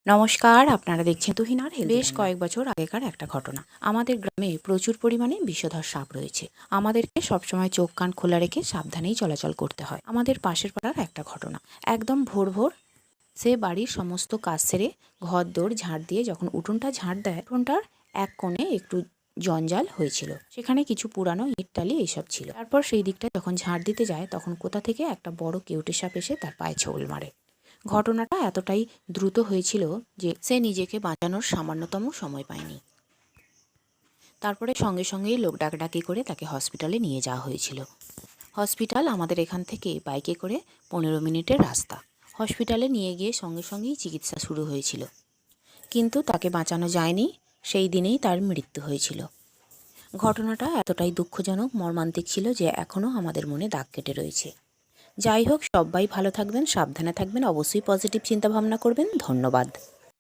নমস্কার, আপনারা দেখছেন তুহিনার হেলথ। বেশ কয়েক বছর আগেকার একটা ঘটনা। আমাদের গ্রামে প্রচুর পরিমাণে বিষধর সাপ রয়েছে। আমাদেরকে সবসময় চোখ কান খোলা রেখে সাবধানেই চলাচল করতে হয়। আমাদের পাশের পাড়ার একটা ঘটনা। একদম ভোর ভোর সে বাড়ির সমস্ত কাজ সেরে ঘর দোর ঝাড় দিয়ে যখন উঠোনটা ঝাড় দেয়, উঠোনটার এক কোণে একটু জঞ্জাল হয়েছিল। সেখানে কিছু পুরানো ইট টালি এইসব ছিল। তারপর সেই দিকটা যখন ঝাড় দিতে যায়, তখন কোথা থেকে একটা বড় কেউটে সাপ এসে তার পায়ে ছোবল মারে। ঘটনাটা এতটাই দ্রুত হয়েছিল যে সে নিজেকে বাঁচানোর সামান্যতম সময় পায়নি। তারপরে সঙ্গে সঙ্গেই লোক ডাকাডাকি করে তাকে হসপিটালে নিয়ে যাওয়া হয়েছিল। হসপিটাল আমাদের এখান থেকে বাইকে করে 15 মিনিটের রাস্তা। হসপিটালে নিয়ে গিয়ে সঙ্গে সঙ্গেই চিকিৎসা শুরু হয়েছিল, কিন্তু তাকে বাঁচানো যায়নি। সেই দিনেই তার মৃত্যু হয়েছিল। ঘটনাটা এতটাই দুঃখজনক, মর্মান্তিক ছিল যে এখনও আমাদের মনে দাগ কেটে রয়েছে। যাই হোক, সবাই ভালো থাকবেন, সাবধানে থাকবেন, অবশ্যই পজিটিভ চিন্তা ভাবনা করবেন। ধন্যবাদ।